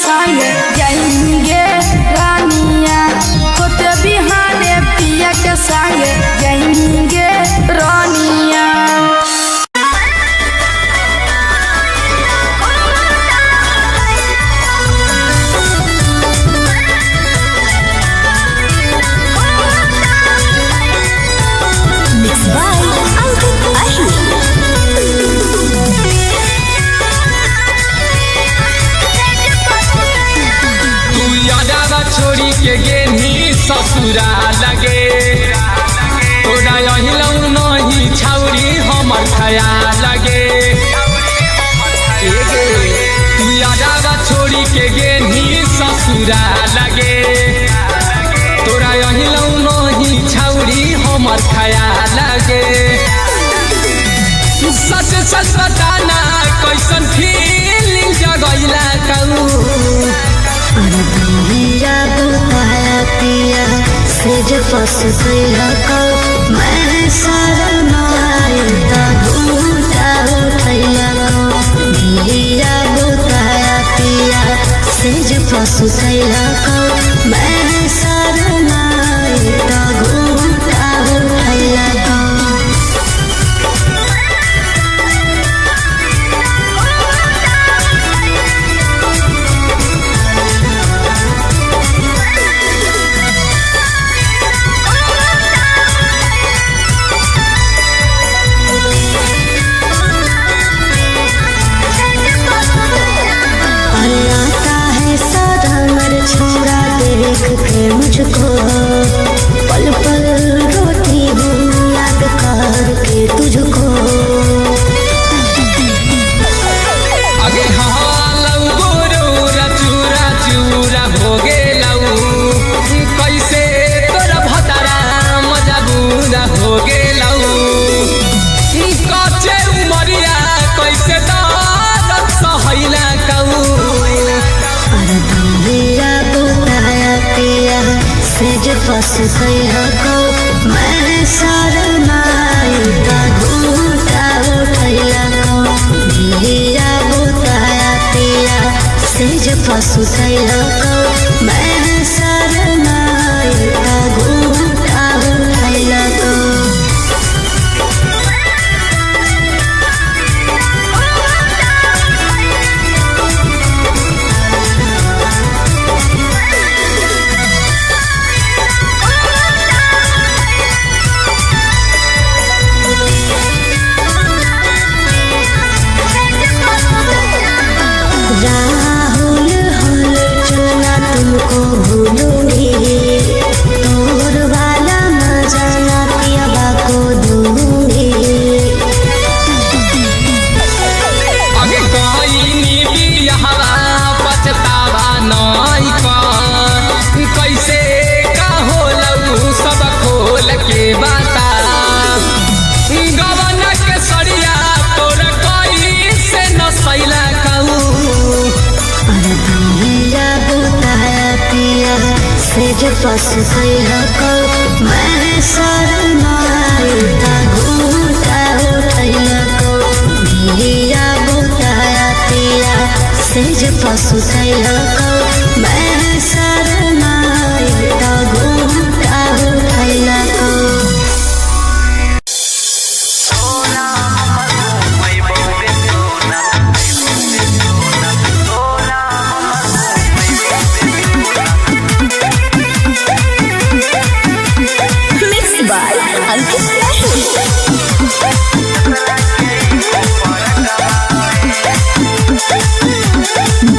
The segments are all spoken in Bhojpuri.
संगे जाएंगे रानिया, होते बिहाने पिया के संगे जाएंगे रानिया। छोड़ी के गेनी ससुरा लगे तोरा अहिलौ नहीं छौरी हमर खया लगे। तू यादावा छोड़ी के गेनी ससुरा लगे तोरा अहिलौ नहीं छौरी हमर खया लगे। सच सच बताना कैसन फीलिंग जगैला कहू पिया सेज फस गया कौ मैं शरमाई घूटा उठैया कौ धिया बुताया पिया सेज फस गया कौ मैं शरमाई घूटा उठैया कौ। छोड़ा देख के मुझको पल पल रोती हूँ याद करके तुझको। आगे हालौ गोरा चूरा चूरा हो गेलौ कैसे तोरा भतरा मजबूरा हो गेलौ कच्चे उमरिया कैसे दर्द सहैला कहू। सेज फस गया कौ मैं शरमाई घूटा उठैया कौ धिया बुताया पिया सेज फस गया कौ मैं शरमाई घूटा उठैया कौ। राहुल हल चलना तुमको भूलूंगी तोर वाला मजा ना पियाबा को दूंगी। आगे कहीं बियाहवा पछतावा नहीं कर कैसे का होलौ सब खोल के बता गवन के सरिया तोर कैसे नसैला कहू। सेज फस गया कौ मैं शरमाई घूटा उठैया कौ धिया बुताया पिया सेज फस गया कौ मैं शरमाई घूटा उठैया कौ।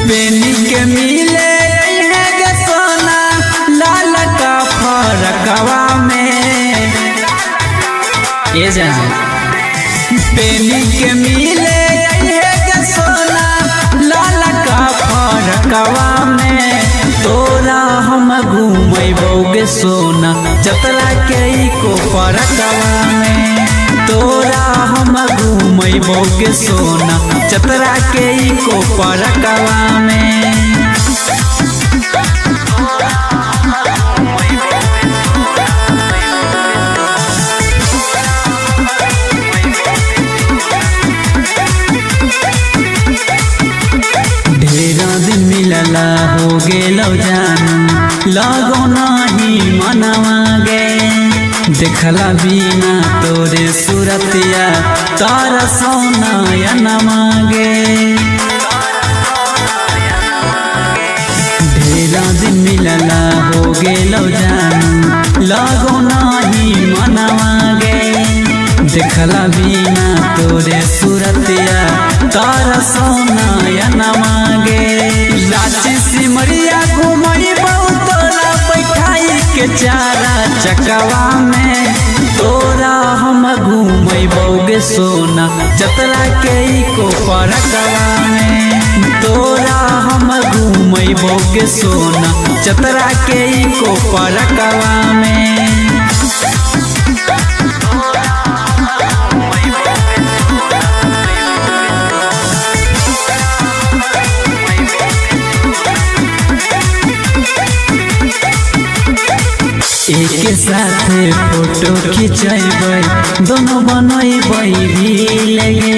बेनी के मिले गे सोना लाल का फरकवा में ये जान बेनी के मिले गे सोना लाल का फरकवा में तोरा हम घूमबोगे सोना जतरा के को फरकवा में तोरा हम घूमबोगे सोना जतरा के को फरकवा में। ढेरा दिन मिलला हो गेलो जानू लगो नहीं मनवा गे देखला बिना तोरे सूरतिया तारा सोनयनमा गे ढेरा दिन मिलला हो गेलो जानू लगो नहीं मनवा गे देखला बिना तोरे सूरतिया तारा सोनयनमा गे रांची सिमरिया घुमई बहुतोला बैठाई के चारा चकवा में तोरा हम घूमई बौगे सोना चतरा के को परकवा में तोरा हम घूमई बौगे सोना चतरा के को परकवा में एक साथ फोटो खिंचेबै दोनों बनैबै रील गे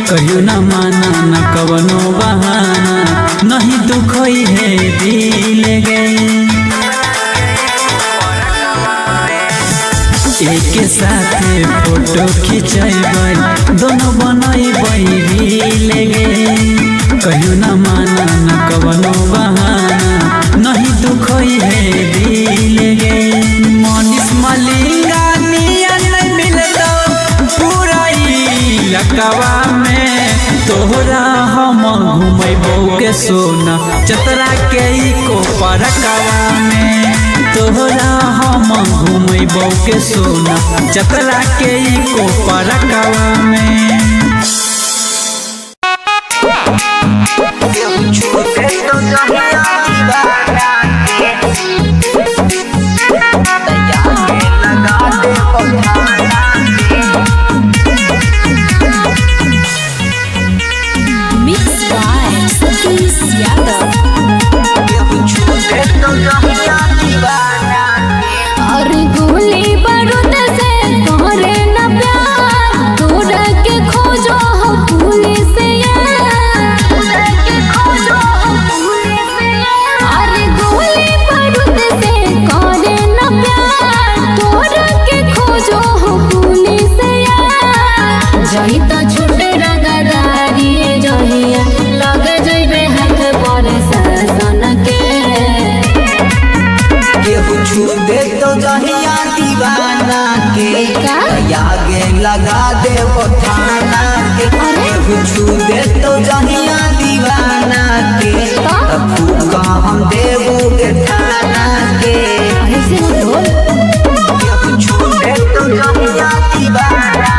कहियो न माना न कवनो बहाना नहीं दुखई है दिल गे एक साथ फोटो खिंचेबै दोनों बनैबै रील गे कहियो न माना न कवनो बहाना नहीं दुखई है दिल गे मनीष मलिंगा नियन मिलतो पूरा इलाकावा में तोहरा हम घुमैबो के सोना चतरा के को परकवा में तोहरा हम घुमैबो के सोना चतरा के को परकवा में लगा दे वो थाना के छू दे तो जहिया दीवाना के फूका हम देवोगे थाना के छू दे तो जहिया दीवाना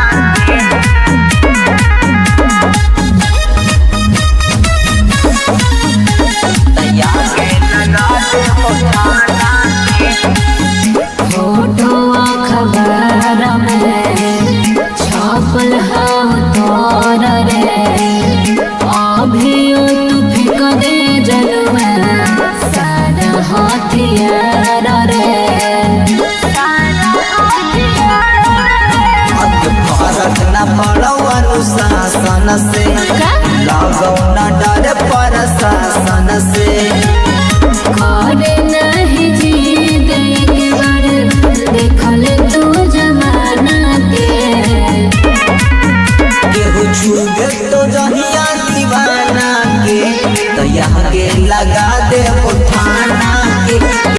अनुशासन से लगो न डर प्रशासन से नहीं जीत एक बार देखल तू जमाना केहू छू दे तो जहिया दीवाना के तो यहाँ के लगा दे